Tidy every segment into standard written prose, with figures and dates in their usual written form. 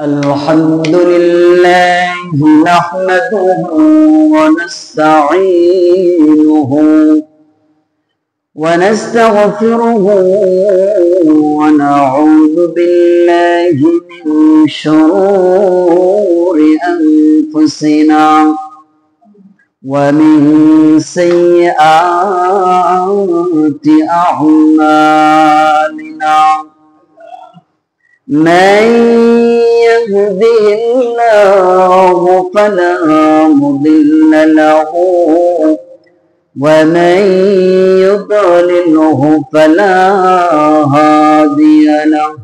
الحمد لله نحمده ونستعينه ونستغفره ونعوذ بالله من شرور أنفسنا ومن سيئات أعمالنا من يهده الله فلا مضل له ومن يضلله فلا هادي له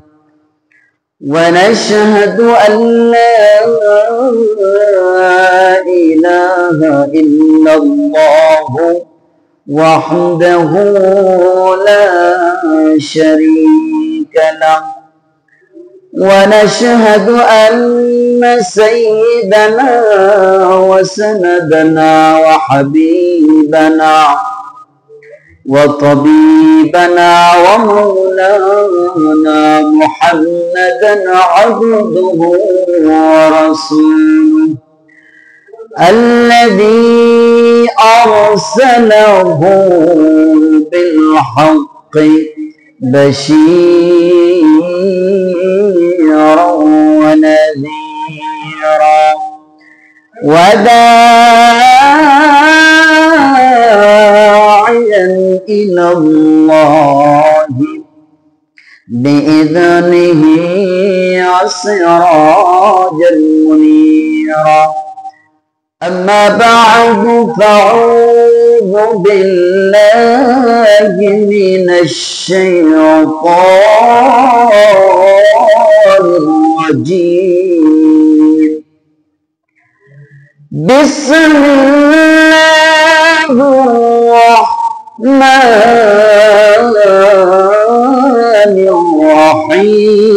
ونشهد أن لا إله إلا الله وحده لا شريك له ونشهد أن سيدنا وسندنا وحبيبنا وطبيبنا ومولانا محمدا عبده ورسوله الذي أرسله بالحق بشيرا ونذيرا وداعيا إلى الله بإذنه وسراجا منيرا أما بعد فأعوذ بالله من الشيطان الرجيم بسم الله الرحمن الرحيم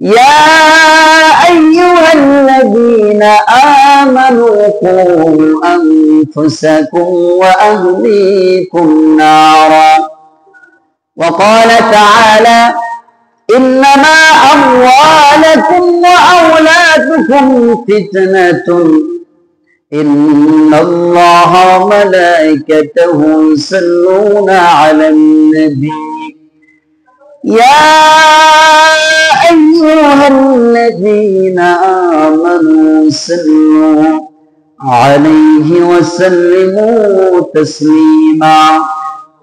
يا أيها الذين آمنوا قوا أنفسكم وأهليكم نارا وقال تعالى إنما أموالكم وأولادكم فتنة إن الله وملائكته يصلون على النبي يا أيها الذين آمنوا صلوا عليه وسلموا تسليما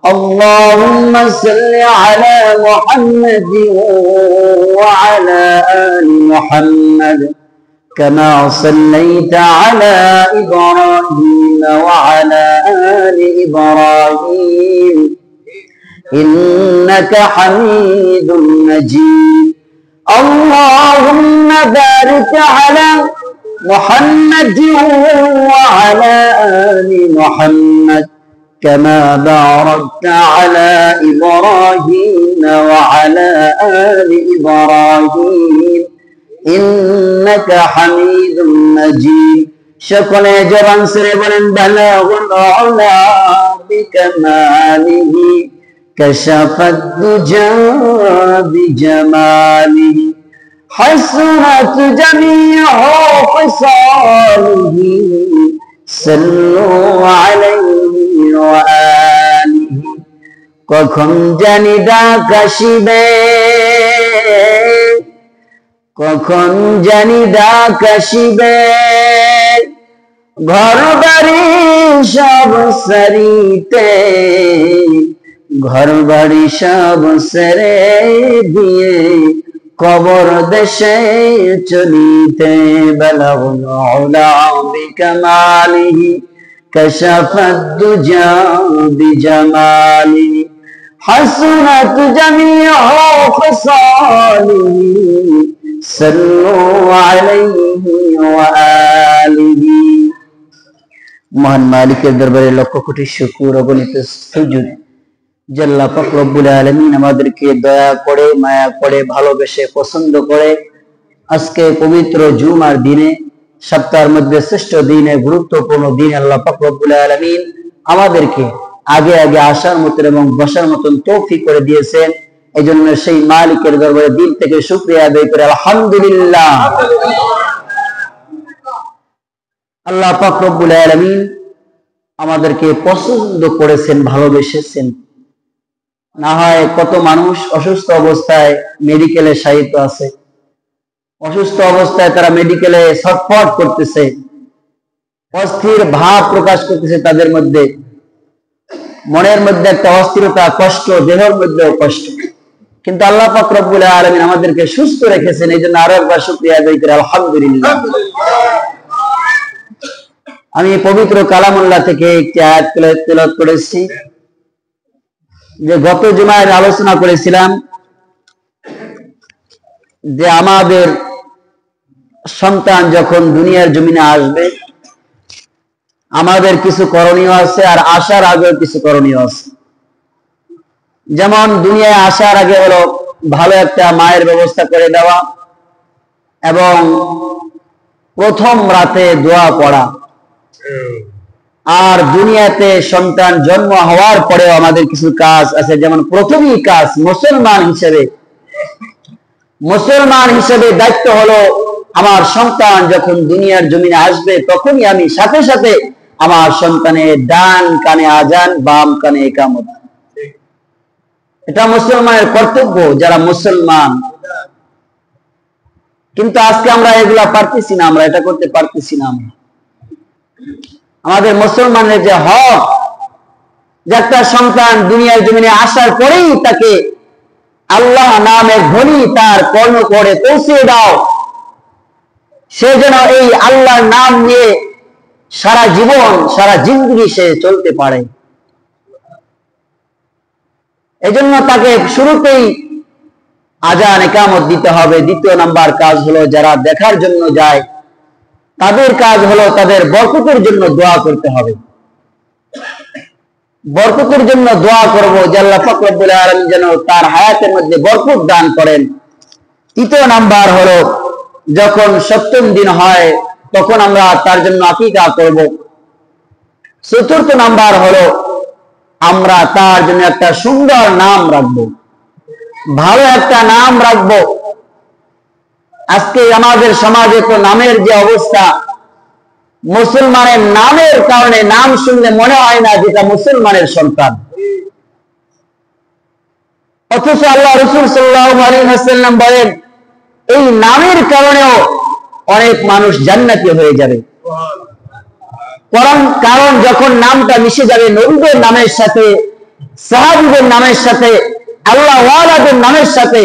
اللهم صل على محمد وعلى آل محمد كما صليت على إبراهيم وعلى آل إبراهيم إنك حميد مجيد اللهم بارك على محمد وعلى آل محمد كما باركت على إبراهيم وعلى آل إبراهيم إنك حميد مجيد شكرا جبان سربنا بلاغ العلا بكماله كشف الدجى بجماله حسنت جميع خصاله صلوا عليه وآله কখন জানি ডাক আসিবে কখন জানি ডাক আসিবে ঘর বাড়ি সব সারিতে ঘর বাড়ি সব সেরে দিয়ে কবর দেশে চলিতে বালাগুল উলা বিকামালিহি কাশাফাদ দুজা বিজামালিহি হাসনাত জামিউ ফসালিহি সাল্লু আলাইহি ওয়া আলিহি মহান মালিকের দরবারে লক্ষ কোটি শুকর অগণিত সুজুদ জাল্লা পাক রব্বুল আলামিন আমাদেরকে দয়া করে মায়া করে ভালোবেসে পছন্দ করে আজকে পবিত্র জুমার দিনে সপ্তাহের মধ্যে শ্রেষ্ঠ দিনে গুরুত্বপূর্ণ দিন আল্লাহ পাক রব্বুল আলামিন আমাদেরকে আগে আগে আসার মতন এবং বসার মতন তৌফিক করে দিয়েছেন। এই জন্য সেই মালিকের দরবারে দিল থেকে শুকরিয়া আদায় করে আলহামদুলিল্লাহ। আল্লাহ পাক রব্বুল আলামিন আমাদেরকে পছন্দ করেছেন, ভালোবেসেছেন। না হয় কত মানুষ অসুস্থ অবস্থায় মেডিকেলে শায়িত আছে, অসুস্থ অবস্থায় তারা মেডিকেলে ছটফট করতেছে, অস্থির ভাব প্রকাশ করতেছে তাদের মধ্যে, মনের মধ্যে একটা অস্থিরতা, কষ্ট, দেহের মধ্যেও কষ্ট। কিন্তু আল্লাহ পাক রব্বুল আলামিন আমাদেরকে সুস্থ রেখেছেন, এই জন্য আরো একবার শুকরিয়া আদায় করে আলহামদুলিল্লাহ। আমি পবিত্র কালামুল্লাহ থেকে একটি আয়াত তেলাওয়াত করেছি, যে গত জুমায় আলোচনা করেছিলাম যে আমাদের সন্তান যখন দুনিয়ার জমিনে আসবে আমাদের কিছু করণীয় আছে, আর আসার আগেও কিছু করণীয় আছে। যেমন দুনিয়ায় আসার আগে হলো ভালো একটা মায়ের ব্যবস্থা করে দেওয়া এবং প্রথম রাতে দোয়া পড়া। আর দুনিয়াতে সন্তান জন্ম হওয়ার পরেও আমাদের কিছু কাজ আছে, যেমন প্রথমেই কাজ মুসলমান হিসেবে দায়িত্ব হলো আমার সন্তান যখন দুনিয়ার জমিনে আসবে তখনই আমি সাথে সাথে আমার সন্তানের ডান কানে আজান, বাম কানে ইকামত। এটা মুসলমানের কর্তব্য, যারা মুসলমান। কিন্তু আজকে আমরা এগুলা পারতেছি না, আমরা এটা করতে পারতেছি না। আমাদের মুসলমানের যে হক, যে একটা সন্তান দুনিয়ার জমিনে আসার পরেই তাকে আল্লাহ নামের ধ্বনি তার কর্ণ করে পৌঁছে দাও, সে যেন এই আল্লাহর নাম নিয়ে সারা জীবন, সারা জিন্দগি সে চলতে পারে। এজন্য তাকে শুরুতেই আজান ইকামত দিতে হবে। দ্বিতীয় নাম্বার কাজ হলো যারা দেখার জন্য যায় তাদের কাজ হলো তাদের বরকতের জন্য দোয়া করতে হবে। বরকতের জন্য দোয়া করব যে আল্লাহ পাক রব্বুল আলামিন যেন তার হায়াতের মধ্যে বরকত দান করেন। তৃতীয় নাম্বার হলো যখন ৭০ দিন হয় তখন আমরা তার জন্য আকিকা করব। চতুর্থ নাম্বার হলো আমরা তার জন্য একটা সুন্দর নাম রাখবো, ভালো একটা নাম রাখবো। আজকে আমাদের সমাজে তো নামের যে অবস্থা, মুসলমানের নামের কারণে নাম শুনলে মনে হয় না যেটা মুসলমানের সন্তান, অথচ আল্লাহ রাসূল সাল্লাল্লাহু আলাইহি ওয়াসাল্লাম বলেন এই নামের কারণেও অনেক মানুষ জান্নাতি হয়ে যাবে। কারণ যখন নামটা মিশে যাবে নবীদের নামের সাথে, সাহাবীদের নামের সাথে, আল্লাহ ওয়ালাদের নামের সাথে,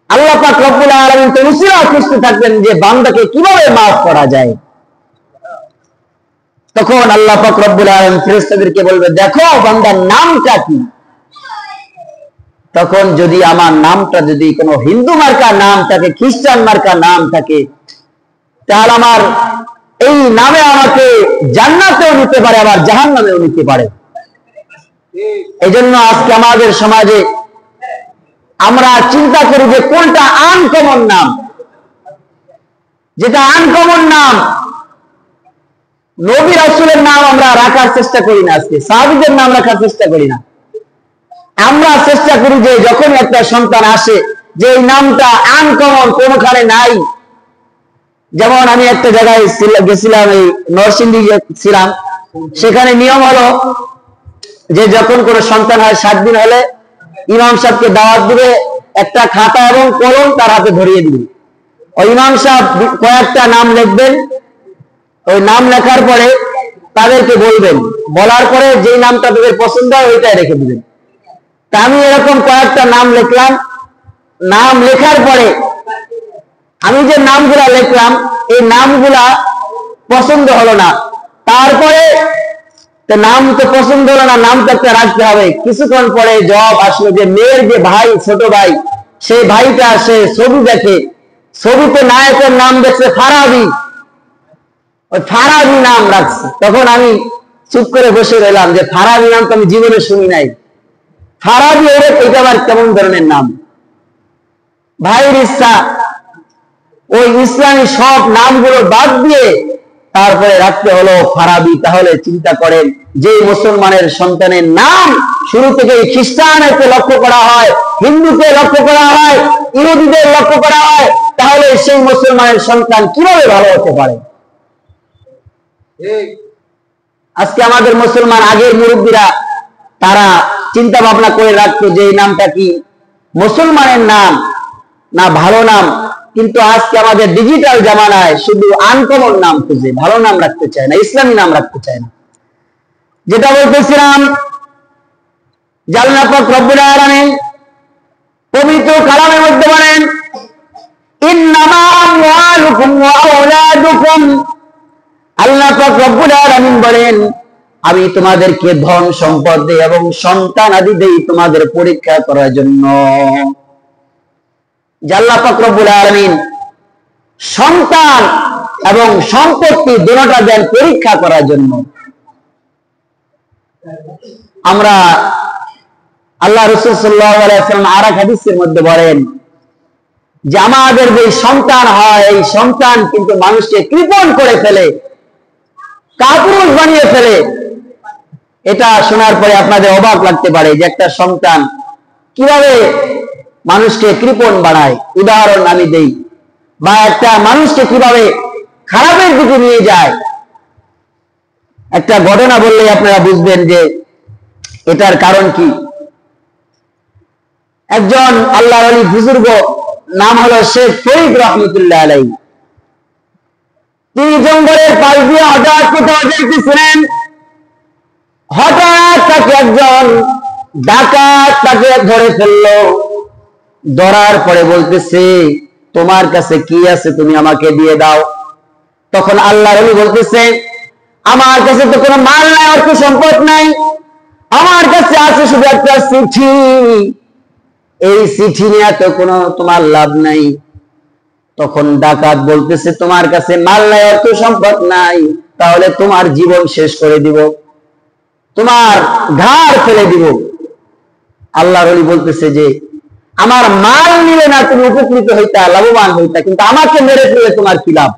আল্লাহ পাক রব্বুল আলামিন তো উসিলা খুঁজতে থাকবেন যে বান্দাকে কিভাবে মাফ করা যায়। তখন আল্লাহ পাক রব্বুল আলামিন ফেরেশতাদেরকে বলবে দেখো বান্দার নামটা কি। তখন যদি আমার নামটা যদি কোনো হিন্দু মার্কা নাম থাকে, খ্রিস্টান মার্কা নাম থাকে, তাহলে আমার এই নামে আমাকে জান্নাতেও নিতে পারে, আবার জাহান্নামেও নিতে পারে। এই জন্য আজকে আমাদের সমাজে আমরা চিন্তা করি যে কোনটা আনকমন নাম, যেটা আনকমন নাম নবী রাসূলের নাম আমরা রাখার চেষ্টা করি না, আজকে সাহাবীদের নাম রাখার চেষ্টা করি না। আমরা চেষ্টা করি যে যখন একটা সন্তান আসে যে এই নামটা আনকমন কোনখানে নাই। যেমন আমি একটা জায়গায় গেছিলাম, এই নরসিংদী ছিলাম, সেখানে নিয়ম হলো যে যখন কোনো সন্তান হয় 7 দিন হলে ইমাম সাহেবকে দাওয়াত দিবে, একটা খাতা এবং কলম তার হাতে ধরিয়ে দিবে। ওই ইমাম সাহেব কয়েকটা নাম লিখবেন, ওই নাম লেখার পরে তাদেরকে বলবেন, বলার পরে যেই নামটা তাদের পছন্দ হয় ওইটাই রেখে দিবেন। তা আমি এরকম কয়েকটা নাম লিখলাম। নাম লেখার পরে আমি যে নামগুলা লিখলাম এই নামগুলা পছন্দ হলো না। তারপরে নাম তো পছন্দ হলো না, নামটা একটা রাখতে হবে। কিছুক্ষণ পরে জবাব আসলো যে মেয়ের যে ভাই, ছোট ভাই, সেই ভাইটা সে ছবি দেখে, ছবিতে নায়কের নাম দেখছে ফারাবি, ওই ফারাবি নাম রাখছে। তখন আমি চুপ করে বসে রইলাম যে ফারাবি নাম তো আমি জীবনে শুনি নাই। ফারাবি এটা আবার কেমন ধরনের নাম? ভাইয়ের ইচ্ছা ওই ইসলামী সব নামগুলো বাদ দিয়ে তারপরে রাখতে হলো ফারাবি। তাহলে চিন্তা করেন যে মুসলমানের সন্তানের নাম শুরু থেকে খ্রিস্টানকে লক্ষ্য করা হয়, হিন্দুকে লক্ষ্য করা হয়, ইহুদিদের লক্ষ্য করা হয়, তাহলে সেই মুসলমানের সন্তান কিভাবে ভালো হতে পারে? আজকে আমাদের মুসলমান আগের মুরব্বীরা তারা চিন্তা ভাবনা করে রাখতো যে এই নামটা কি মুসলমানের নাম না ভালো নাম, কিন্তু আজকে আমাদের ডিজিটাল জামানায় শুধু আনকমন নাম খুঁজে, ভালো নাম রাখতে চায় না, ইসলামী নাম রাখতে চায় না। যেটা বলতেছিলাম, আল্লাহ পাক রব্বুল আলামিন পবিত্র কালামের মধ্যে বলেন, ইন্নামা আমওয়ালুকুম ওয়া আওলাদুকুম, আল্লাহ পাক রব্বুল আলামিন বলেন, আমি তোমাদেরকে ধন সম্পদ দেই এবং সন্তান আদি দেই তোমাদের পরীক্ষা করার জন্য। আল্লাহ পাক রব্বুল আলামিন সন্তান এবং সম্পত্তি দুটোটা দেন পরীক্ষা করার জন্য। আমরা আল্লাহ রাসূল সাল্লাল্লাহু আলাইহি ওয়াসাল্লাম আরেক হাদিসের মধ্যে বলেন যে আমাদের যে সন্তান হয়, এই সন্তান কিন্তু মানুষকে কৃপণ করে ফেলে, কাপুরুষ বানিয়ে ফেলে। এটা শোনার পরে আপনাদের অবাক লাগতে পারে যে একটা সন্তান কিভাবে মানুষকে কৃপণ বানায়। উদাহরণ আমি দেই, বা একটা মানুষকে কিভাবে খারাপের দিকে নিয়ে যায়। একটা ঘটনা বললে আপনারা বুঝবেন যে এটার কারণ কি। একজন আল্লাহর ওলি বুজুর্গ, নাম হলো শেখ ফরিদ রহমতুল্লাহ আলাইহি, তিনি জঙ্গলের পাশ দিয়ে হঠাৎ কোথাও যাইতেছিলেন। হঠাৎ তাকে একজন ডাকাত তাকে ধরে ফেললো। ধরার পরে বলতেছে, তোমার কাছে কি আছে তুমি আমাকে দিয়ে দাও। তখন আল্লাহর ওলি বলতেছে, আমার কাছে তো কোনো মাল নাই, অর্থ সম্পদ নাই, আমার কাছে আছে শুধু একটা চিঠি। এই চিঠি নিয়ে তো কোনো তোমার লাভ নাই। তখন ডাকাত বলতেছে, তোমার কাছে মাল নাই, অর্থ সম্পদ নাই, তাহলে তোমার জীবন শেষ করে দিব, তোমার ঘাড় ফেলে দিব। আল্লাহর ওলি বলতেছে যে আমার মাল নিলে না তুমি উপকৃত হইতা, লাভবান হইতা, কিন্তু আমাকে মেরে ফেলে তোমার কি লাভ?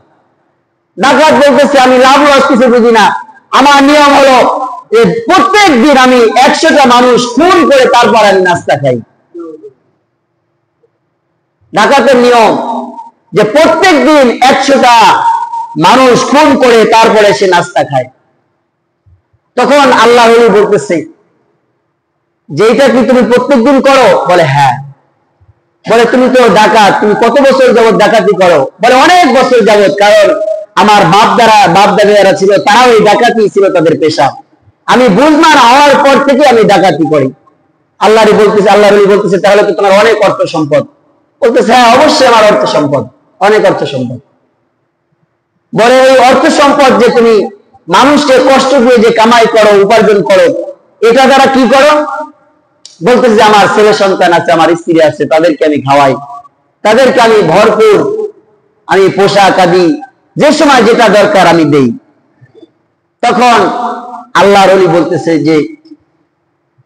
ডাকাত বলতেছে, আমি লাভ লস কিছু বুঝি না, আমার নিয়ম হলো প্রত্যেক দিন আমি 100টা মানুষ খুন করে তারপর আমি নাস্তা খাই। ডাকাতের নিয়ম যে প্রত্যেক দিন 100টা মানুষ খুন করে তারপরে সে নাস্তা খায়। তখন আল্লাহ ওলি বলতেছে যে এটা কি তুমি প্রত্যেকদিন করো? বলে হ্যাঁ। বলে তুমি তো ডাকাত, তুমি কত বছর যাবত ডাকাতি করো? বলে অনেক বছর যাবত, কারণ আমার বাপ দাদারা ছিল, তারাও এই ডাকাতি ছিল তাদের পেশা। আমি বুঝমান হওয়ার পর থেকে আমি ডাকাতি করি। আল্লাহ ওলি বলতেছে তাহলে তো তোমার অনেক অর্থ সম্পদ। বলতেছে হ্যাঁ, অবশ্যই আমার অর্থ সম্পদ, অনেক অর্থ সম্পদ। বলে এই অর্থ সম্পদ যে তুমি মানুষকে কষ্ট দিয়ে যে কামাই করো, উপার্জন করো, এটা দ্বারা কি করো? বলতেছে যে আমার ছেলে সন্তান আছে, আমার স্ত্রী আছে, তাদেরকে আমি খাওয়াই, তাদেরকে আমি ভরপুর আমি পোশাক আদি যে সময় যেটা দরকার আমি দেই। তখন আল্লাহর ওলি বলতেছে যে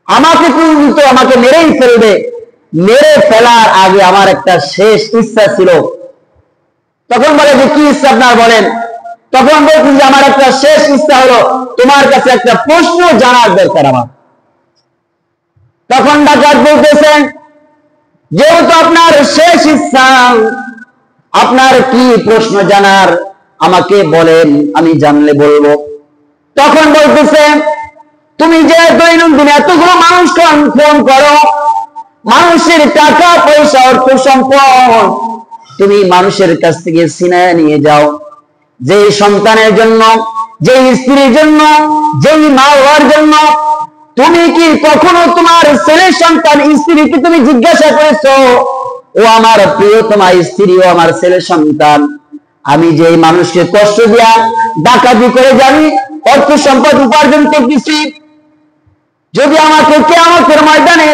আমাকে তুমি তো আমাকে মেরেই ফেলবে, মেরে ফেলার আগে আমার একটা শেষ ইচ্ছা ছিল। তখন বলে যে কি ইচ্ছা আপনার বলেন? তখন বলছি যে আমার একটা শেষ ইচ্ছা হলো তোমার কাছে একটা প্রশ্ন জানার দরকার আমার। তখন ডাকাত বলতেছেন, যেহেতু আপনার শেষ ইচ্ছা, আপনার কি প্রশ্ন জানার আমাকে বলেন, আমি জানলে বলবো। তখন বলতেছে, তুমি যে দৈনন্দিন এতগুলো মানুষ খুন করো, মানুষের টাকা পয়সা অর্থ সম্পদ তুমি মানুষের কাছ থেকে ছিনায় নিয়ে যাও, যে সন্তানের জন্য, যে স্ত্রীর জন্য, যেই মা হওয়ার জন্য, তুমি কি কখনো তোমার ছেলে সন্তান স্ত্রীকে তুমি জিজ্ঞাসা করেছো, ও আমার প্রিয়তমা স্ত্রী, ও আমার ছেলে সন্তান, আমি যে মানুষকে কষ্ট দিয়া ডাকাতি করে জানি অর্থ সম্পদ উপার্জন করতেছি, যদি আমাকে কিয়ামতের ময়দানে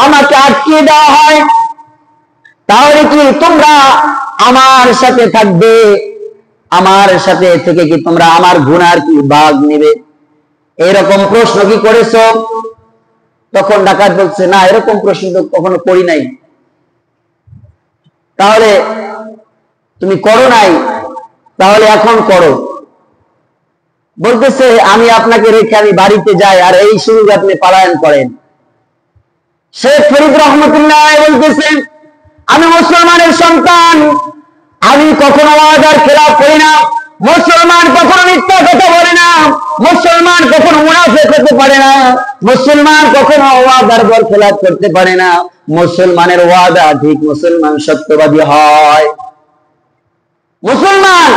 আমাকে আটকিয়ে দেওয়া হয়, তাহলে কি তোমরা আমার সাথে থাকবে? আমার সাথে থেকে কি তোমরা আমার গুনার কি ভাগ নেবে? এরকম প্রশ্ন কি করেছো? তখন ডাকাত বলছে, না, এরকম প্রশ্ন তো কখনো করি নাই। তাহলে তুমি করো নাই, তাহলে এখন করো। বলতেছে আমি আপনাকে রেখে আমি বাড়িতে যাই আর এই সুযোগে আপনি পলায়ন করেন। শেখ ফরিদ রহমতুল্লাহ বলতেছে আমি মুসলমানের সন্তান, আমি কখনো ওয়াদার খেলাফ করি না, মুসলমান কখনো মিথ্যা কথা বলে না, মুসলমান কখনো মুনাফিক হতে পারে না, মুসলমান কখনো ওয়াদার খেলাফ করতে পারে না। মুসলমানের ওয়াদা ঠিক, মুসলমান সত্যবাদী হয়। মুসলমান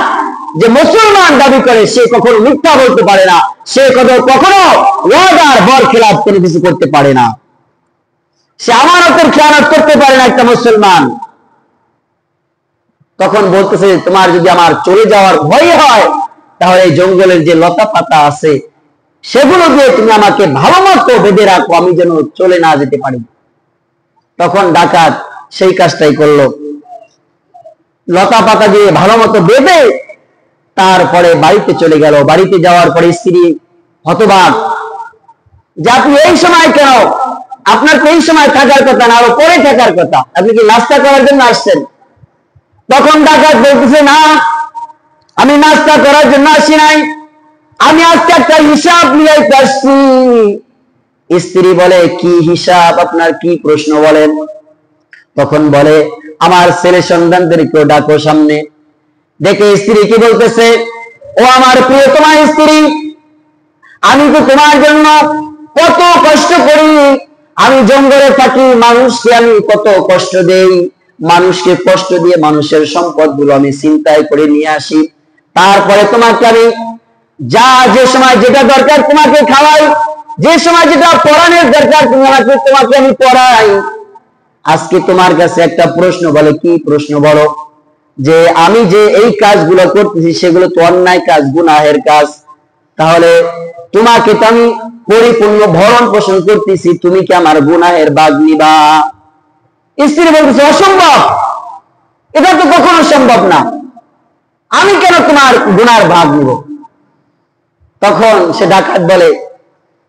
যে মুসলমান দাবি করে সে কখনো মিথ্যা বলতে পারে না, সে কখনো ওয়াদার খেলাফ কোনো কিছু করতে পারে না, সে আমানতের খেয়ানত করতে পারে না একটা মুসলমান। তখন বলতেছে তোমার যদি আমার চলে যাওয়ার ভয় হয় তাহলে এই জঙ্গলের যে লতা পাতা আছে সেগুলো দিয়ে তুমি আমাকে ভালো মতো বেঁধে রাখো, আমি যেন চলে না যেতে পারি। তখন ডাকাত সেই কাজটাই করলো, লতা পাতা দিয়ে ভালো মতো বেঁধে তারপরে বাড়িতে চলে গেল। বাড়িতে যাওয়ার পরে স্ত্রী হতবাক যে আপনি এই সময় কেন, আপনার তো এই সময় থাকার কথা না, আরো পরে থাকার কথা, আপনি কি নাস্তা করার জন্য আসছেন? তখন ডাকাত বলতেছে না, আমি নাস্তা করার জন্য আসি নাই, আমি আজকে একটা হিসাব নিয়ে আসছি। স্ত্রী বলে কি হিসাব, আপনার কি প্রশ্ন বলেন? তখন বলে আমার ছেলে সন্তানদেরকেও ডাকো সামনে। দেখে স্ত্রী কি বলতেছে, ও আমার প্রিয়তমা স্ত্রী, আমি তো তোমার জন্য কত কষ্ট করি, আমি জঙ্গলে থাকি, মানুষকে আমি কত কষ্ট দেই, মানুষকে কষ্ট দিয়ে মানুষের সম্পদ গুলো আমি চিন্তায় করে নিয়ে আসি, তারপরে তোমাকে আমি যে সময় যেটা দরকার তোমাকে খাওয়াই, যে সময় যেটা পড়ানোর দরকার তোমাকে আমি পড়াই। আজকে তোমার কাছে একটা প্রশ্ন, বলে কি প্রশ্ন বলো? যে আমি যে এই কাজগুলো করতেছি সেগুলো তো অন্যায় কাজ, গুনাহের কাজ, তাহলে তোমাকে তো আমি পরিপূর্ণ ভরণ পোষণ করতেছি, তুমি কি আমার গুনাহের ভাগ নিবা? স্ত্রী বলতেছে অসম্ভব, এটা তো কখনো সম্ভব না, আমি কেন তোমার গুনার ভাগ নিব? তখন সে ডাকাত বলে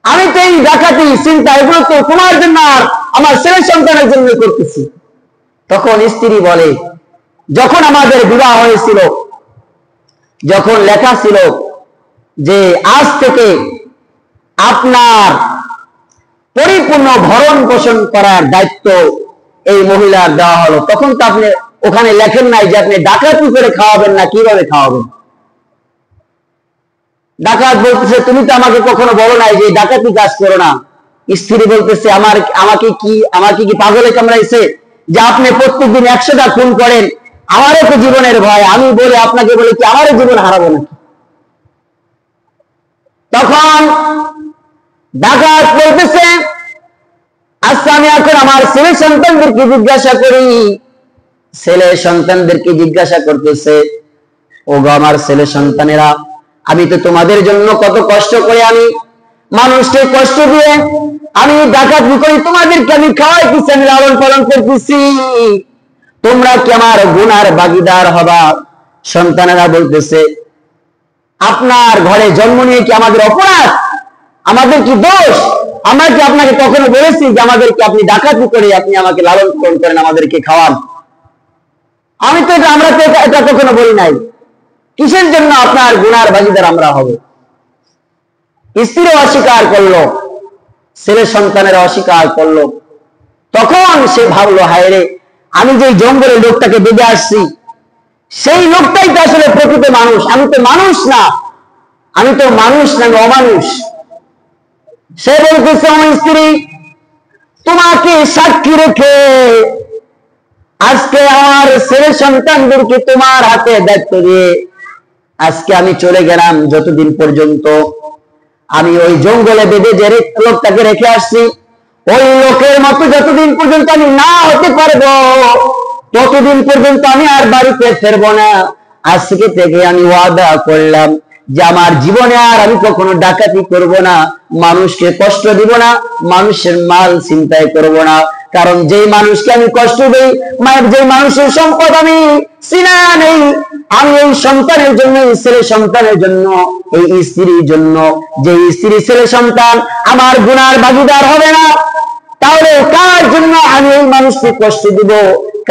আমি তো এই ডাকাতি চিন্তা এগুলো তো তোমার জন্য আর আমার ছেলে সন্তানের জন্য করতেছি। তখন স্ত্রী বলে যখন আমাদের বিবাহ হয়েছিল, যখন লেখা ছিল যে আজ থেকে আপনার পরিপূর্ণ ভরণ পোষণ করার দায়িত্ব এই মহিলার দেওয়া হলো, তখন তো আপনি ওখানে লেখেন নাই যে আপনি ডাকাতি করে খাওয়াবেন না, কিভাবে খাওয়াবেন? ডাকাত বলতেছে তুমি তো আমাকে কখনো বলো নাই যে ডাকাতি কাজ করো না। স্ত্রী বলতেছে আমাকে কি পাগলে কামড়াইছে যে আপনি প্রত্যেকদিন 100টা খুন করেন, আমারও তো জীবনের ভয়, আমি বলে আপনাকে বলে কি আমারও জীবন হারাবো নাকি? তখন ডাকাত বলতেছে আচ্ছা আমি এখন আমার ছেলে সন্তানদেরকে জিজ্ঞাসা করি। ছেলে সন্তানদেরকে জিজ্ঞাসা করতেছে ও গো আমার ছেলে সন্তানেরা, আমি তো তোমাদের জন্য কত কষ্ট করে আমি মানুষকে কষ্ট দিয়ে আমি ডাকাতি করি, তোমাদেরকে আমি খাওয়াইতেছি, আমি লালন পালন করতেছি, তোমরা কি আমার গুনার ভাগীদার হবা? সন্তানেরা বলতেছে আপনার ঘরে জন্ম নিয়ে কি আমাদের অপরাধ, আমাদের কি দোষ? আমরা কি আপনাকে কখনো বলেছি যে আমাদেরকে আপনি ডাকাতি করে আপনি আমাকে লালন পালন করেন, আমাদেরকে খাওয়ান? আমরা তো এটা কখনো বলি নাই, কিসের জন্য আপনার গুনার ভাগীদার আমরা হব? স্ত্রীও অস্বীকার করলো, ছেলে সন্তানের অস্বীকার করলো। তখন সে ভাবলো হায় রে, আমি যে জঙ্গলে লোকটাকে বেঁধে আসছি সেই লোকটাই তো আসলে প্রকৃত মানুষ, আমি তো মানুষ না, আমি অমানুষ। সে বলতেছে আমার স্ত্রী তোমাকে সাক্ষী রেখে আজকে আমার ছেলে সন্তানদেরকে তোমার হাতে দায়িত্ব দিয়ে আজকে আমি চলে গেলাম, যতদিন পর্যন্ত আমি ওই জঙ্গলে বেঁধে যে লোকটাকে রেখে আসছি ওই লোকের মতো যতদিন পর্যন্ত আমি না হতে পারবো ততদিন পর্যন্ত আমি আর বাড়িতে ফিরবো না। আজকে থেকে আমি ওয়াদা করলাম যে আমার জীবনে আর আমি কখনো ডাকাতি করব না, মানুষকে কষ্ট দিব না, মানুষের মাল ছিনতাই করব না। কারণ যেই মানুষকে আমি কষ্ট দেই, যে মানুষের সম্পদ আমি ছিনায়া নেই, আমি এই সন্তানের জন্য, এই ছেলে সন্তানের জন্য, এই স্ত্রীর জন্য, যে স্ত্রী ছেলে সন্তান আমার গুনার ভাগীদার হবে না, তাহলে কার জন্য আমি এই মানুষকে কষ্ট দিব?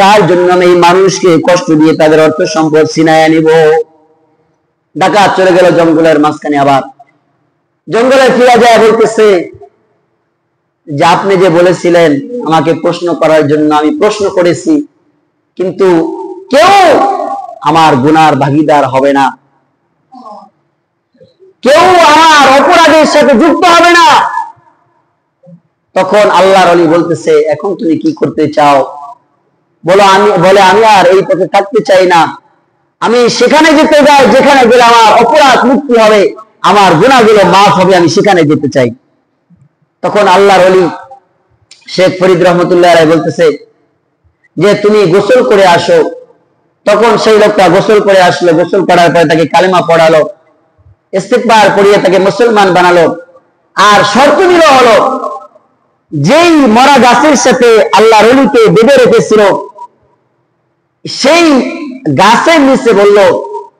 কার জন্য আমি এই মানুষকে কষ্ট দিয়ে তাদের অর্থ সম্পদ ছিনায়া নিব? ডাকাত চলে গেল জঙ্গলের মাঝখানে। আবার জঙ্গলে ফিরে যায় বলতেছে যে আপনি যে বলেছিলেন আমাকে প্রশ্ন করার জন্য, আমি প্রশ্ন করেছি, কিন্তু কেউ আমার গুনার ভাগীদার হবে না, কেউ আমার অপরাধের সাথে যুক্ত হবে না। তখন আল্লাহর ওলি বলতেছে এখন তুমি কি করতে চাও? বলে আমি আর এই পথে থাকতে চাই না, আমি সেখানে যেতে চাই যেখানে গেলে আমার অপরাধ মুক্তি হবে, আমার গুনাহগুলো মাফ হবে, আমি সেখানে যেতে চাই। তখন আল্লাহর ওলি শেখ ফরিদ রহমতুল্লাহ আলাইহি বলতেছে যে তুমি গোসল করে আসো। তখন সেই লোকটা গোসল করে আসলো, গোসল করার পরে তাকে কালেমা পড়ালো, ইস্তিগফার পড়িয়ে তাকে মুসলমান বানালো। আর শর্ত দিল হলো যেই মরা গাছের সাথে আল্লাহর ওলিকে বেঁধে রেখেছিল সেই গাছের নিচে বলল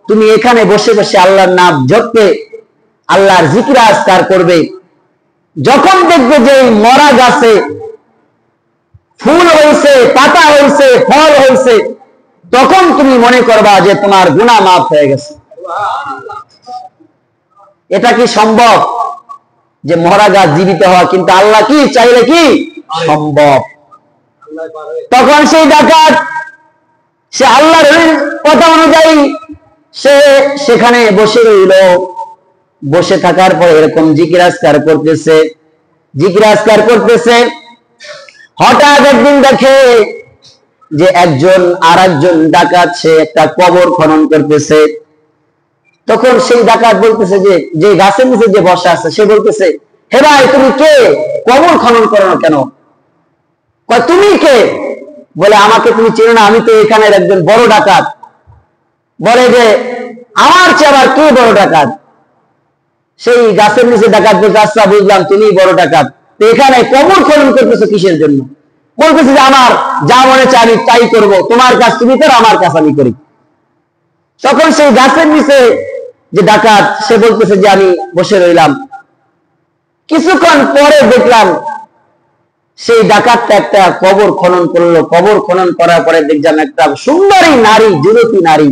তুমি এখানে বসে বসে আল্লাহর নাম জপবে, আল্লাহর জিকির আজকার করবে। যখন দেখবে যে মরা গাছে ফুল হয়েছে, পাতা হয়েছে, ফল হয়েছে, তখন তুমি মনে করবা যে তোমার গুনাহ মাফ হয়ে গেছে। এটা কি সম্ভব যে মরা গাছ জীবিত হওয়া? কিন্তু আল্লাহ কি চাইলে কি সম্ভব। তখন সেই ডাকাত সে আল্লাহর কথা অনুযায়ী সে সেখানে বসে রইল। বসে থাকার পর এরকম জিকির আজকার করতেছে, জিকির আজকার করতেছে। হঠাৎ একদিন দেখে যে একজন আর একজন ডাকাত সে একটা কবর খনন করতেছে। তখন সেই ডাকাত বলতেছে যে গাছের নিচে যে বসা আছে সে বলতেছে হে ভাই তুমি কে, কবর খনন করো না কেন? তুমি কে? বলে আমাকে তুমি চেনো না, আমি তো এখানের একজন বড় ডাকাত। বলে যে আমার চেয়ে আবার কে বড় ডাকাত? সেই গাছের নিচে ডাকাত বলতে আচ্ছা বুঝলাম তুমি বড় ডাকাত, তো এখানে কবর খনন করতেছো কিসের জন্য? বলতেছে যে আমার যা মনে চাই আমি তাই করবো, তোমার কাজ তুমি করো, আমার কাজ আমি করি। তখন সেই গাছের নিচে যে ডাকাত সে বলতেছে যে আমি বসে রইলাম। কিছুক্ষণ পরে দেখলাম সেই ডাকাতটা একটা কবর খনন করলো। কবর খনন করার পরে দেখলাম একটা সুন্দরী নারী, যুবতী নারী,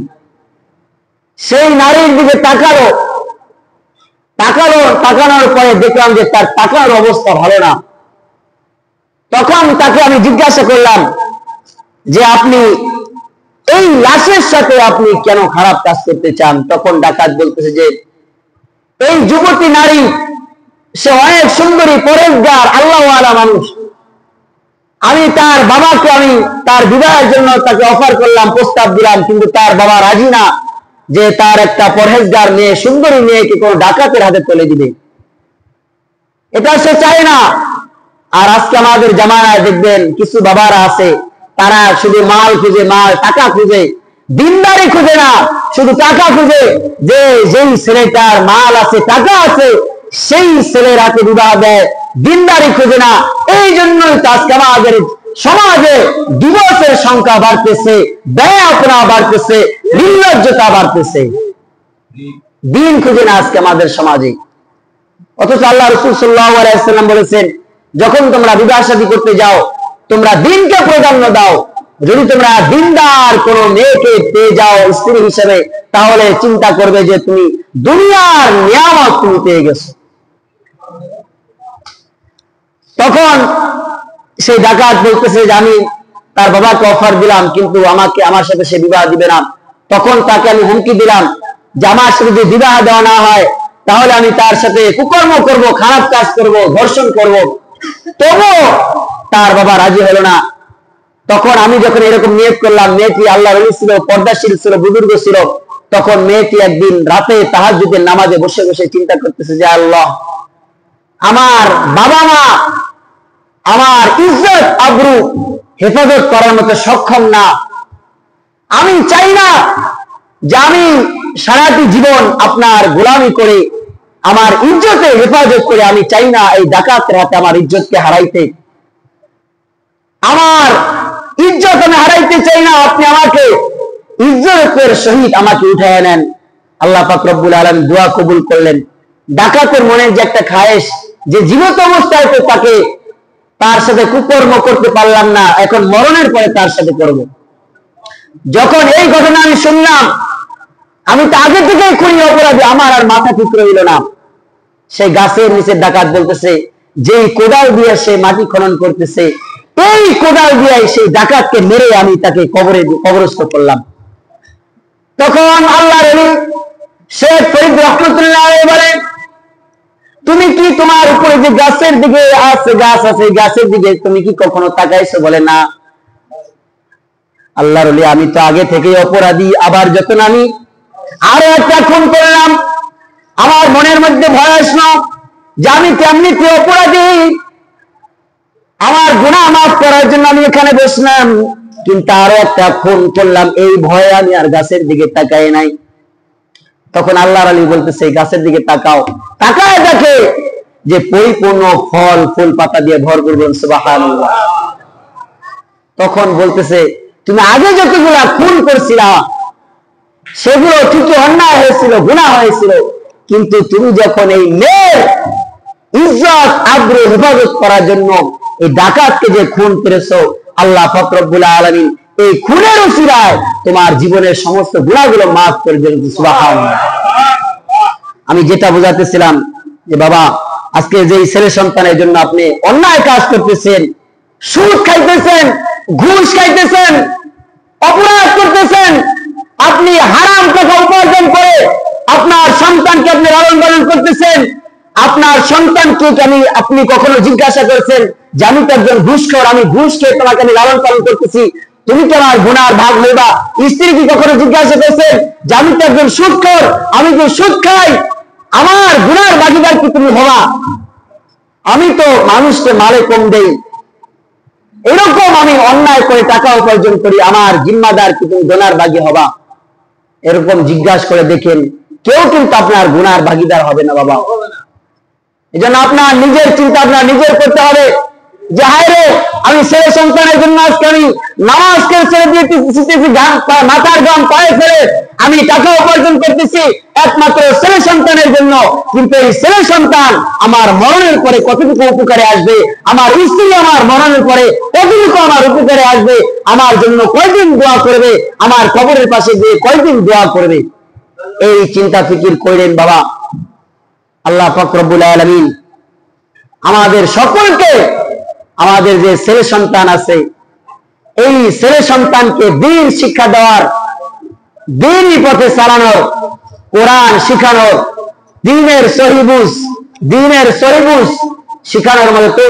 সেই নারীর দিকে তাকানোর পরে দেখলাম যে তার তাকার অবস্থা ভালো না। তখন তাকে আমি জিজ্ঞাসা করলাম যে আপনি এই লাশের সাথে আপনি কেন খারাপ কাজ করতে চান? তখন ডাকাত বলতেছে যে এই যুবতী নারী সে অনেক সুন্দরী, পরেশগার, আল্লাহওয়ালা মানুষ। আমি তার বাবাকে আমি তার বিবাহের জন্য তাকে অফার করলাম, প্রস্তাব দিলাম, কিন্তু তার বাবা রাজি না যে তার একটা পরেশগার মেয়ে, সুন্দরী মেয়েকে কোনো ডাকাতের হাতে তুলে দিবে, এটা সে চায় না। আর আজকে আমাদের জামানায় দেখবেন কিছু বাবারা আছে তারা শুধু মাল খুঁজে, টাকা খুঁজে, দিনদারি খুঁজে না, শুধু টাকা খুঁজে। যে যেই ছেলেটার মাল আছে, টাকা আছে, সেই ছেলের হাতে বিবাহ দেয়, দিনদারি খুঁজে না। এই জন্যই তো আজকে আমাদের সমাজে ডিভোর্সের সংখ্যা বাড়তেছে, ব্যয়াপনা বাড়তেছে, নির্লজ্জতা বাড়তেছে। দিন খুঁজে না আজকে আমাদের সমাজে। অথচ আল্লাহ রাসূল সাল্লাল্লাহু আলাইহি ওয়াসাল্লাম বলেছেন যখন তোমরা বিবাহ শাদী করতে যাও তোমরা দিনকে প্রাধান্য দাও। যদি তোমরা দিনদার কোন মেয়েকে পেয়ে যাও স্ত্রী হিসেবে, তাহলে চিন্তা করবে যে তুমি দুনিয়ার নিয়ামত তুমি পেয়ে গেছো। তখন সেই ডাকাত বলতেছে যে আমি তার বাবাকে অফার দিলাম, কিন্তু আমার সাথে সে বিবাহ দিবে না। তখন তাকে আমি হুমকি দিলাম যে আমার সাথে যদি বিবাহ দেওয়া না হয় তাহলে আমি তার সাথে কুকর্ম করব, খারাপ কাজ করব, ধর্ষণ করব। তবুও তার বাবা রাজি হলো না। তখন আমি যখন এরকম নিয়ত করলাম, মেয়েটি আল্লাহর ওলি ছিল, পর্দাশীল ছিল, বুজুর্গ ছিল। তখন মেয়েটি একদিন রাতে তাহাজ্জুদের নামাজে বসে বসে চিন্তা করতেছে যে আল্লাহ, আমার বাবা মা আমার ইজ্জত আবরু হেফাজত করার মতো সক্ষম না। আমি চাই না যে আমি সারাটি জীবন আপনার গোলামি করে আমার ইজ্জতে হেফাজত করে, আমি চাই না এই ডাকাতের হাতে আমার ইজ্জতকে হারাইতে। আমার ইজ্জত আমি হারাইতে চাই না, আপনি আমাকে ইজ্জতের সহিত আমাকে উঠায় নেন। আল্লাহ পাক রব্বুল আলামিন দোয়া কবুল করলেন। ডাকাতের মনে যে একটা খায়েশ যে জীবিত অবস্থায় তো তার সাথে কুকর্ম করতে পারলাম না, এখন মরণের পরে তার সাথে করব। যখন এই ঘটনা আমি শুনলাম, আমি তো আগে থেকেই খুনি অপরাধী, আমার আর মাথা ঠিক রইল না। সেই গাছের নিচে ডাকাত বলতেছে, যেই কোদাল দিয়ে সে মাটি খনন করতেছে, এই কোদাল দিয়ে সেই ডাকাতকে মেরে আমি তাকে কবরস্থ করলাম। তখন আল্লাহর ওলি শেখ ফরিদ রহমতুল্লাহ বলে, তুমি কি তোমার উপরে যে গাছের দিকে আছে, গাছ আছে, গাছের দিকে তুমি কি কখনো তাকাইছো? বলে না। আল্লাহর ওলি, আমি তো আগে থেকে অপরাধী, আবার যখন আমি আরো একটা খুন করলাম, আমার মনের মধ্যে ভয় আসলো যে আমি কেমনি কি অপরাধী, আমার গুনাহ মাফ করার জন্য আমি এখানে বসলাম, কিন্তু আরো একটা খুন করলাম, এই ভয়ে আমি আর গাছের দিকে তাকাই নাই। তখন আল্লাহর ওলি বলতেছে, গাছের দিকে তাকাও, তাকায় দেখে যে পরিপূর্ণ ফল ফুল পাতা দিয়ে ভরপুর। সুবহানাল্লাহ। তখন বলতেছে, তুমি আগে যতগুলা খুন করছিলা সেগুলো ঠিকই অন্যায় হয়েছিল, গুনাহ হয়েছিল, কিন্তু তুমি যখন এই মেয়ের ইজ্জত আবরু হেফাজত করার জন্য এই ডাকাতকে যে খুন করেছো, আল্লাহ পাক রব্বুল আলামিন এই খুনের উসিলায় তোমার জীবনের সমস্ত গুনাহগুলো মাফ করে দেন। সুবহানাল্লাহ। আমি যেটা বোঝাতেছিলাম যে বাবা, আজকে যে ছেলে সন্তানের জন্য আপনি অন্যায় কাজ করতেছেন, সুদ খাইতেছেন, ঘুষ খাইতেছেন, অপরাধ করতেছেন, আপনি হারাম টাকা উপার্জন করে আপনার সন্তানকে আপনি লালন পালন করতেছেন, আপনার সন্তানকে আপনি কখনো জিজ্ঞাসা করেছেন যে আমি তো একজন ঘুষখোর, আমি ঘুষ খেয়ে তোমাকে আমি লালন পালন করতেছি, তুমি কি আমার গুনার ভাগ নেবা? স্ত্রী কি কখনো জিজ্ঞাসা করেছেন যে আমি তো একজন সুদখোর, আমি যে সুদ খাই, আমার গুনার ভাগিদার কি তুমি হবা? আমি তো মানুষকে মালে কম দেই, এরকম আমি অন্যায় করে টাকা উপার্জন করি, আমার জিম্মাদার কি তুমি গুনার ভাগী হবা? এরকম জিজ্ঞাসা করে দেখেন, কেউ কিন্তু আপনার গুনার ভাগিদার হবে না বাবা। এজন্য আপনার নিজের চিন্তা আপনার নিজের করতে হবে যে হায় রে, আমি ছেলে সন্তানের জন্য আজকে আমি নামাজকে ছেড়ে দিতেছি, মাথার গাম পায়ে ফেলে আমি টাকা উপার্জন করতেছি একমাত্র ছেলে সন্তানের জন্য, কিন্তু এই ছেলে সন্তান আমার মরণের পরে কতটুকু উপকারে আসবে, আমার স্ত্রী আমার মরণের পরে কতটুকু আমার উপকারে আসবে, আমার জন্য কয়দিন দোয়া করবে, আমার কবরের পাশে গিয়ে কয়দিন দোয়া করবে, এই চিন্তা ফিকির করেন বাবা। আল্লাহ পাক রব্বুল আলামিন আমাদের সকলকে, আমাদের যে ছেলে সন্তান আছে, এই ছেলে সন্তানকে দ্বীন শিক্ষা দেওয়ার, দ্বীনি পথে চালানোর, কোরআন শিখানোর, দ্বীনের সহিবুজ শিখানোর মতো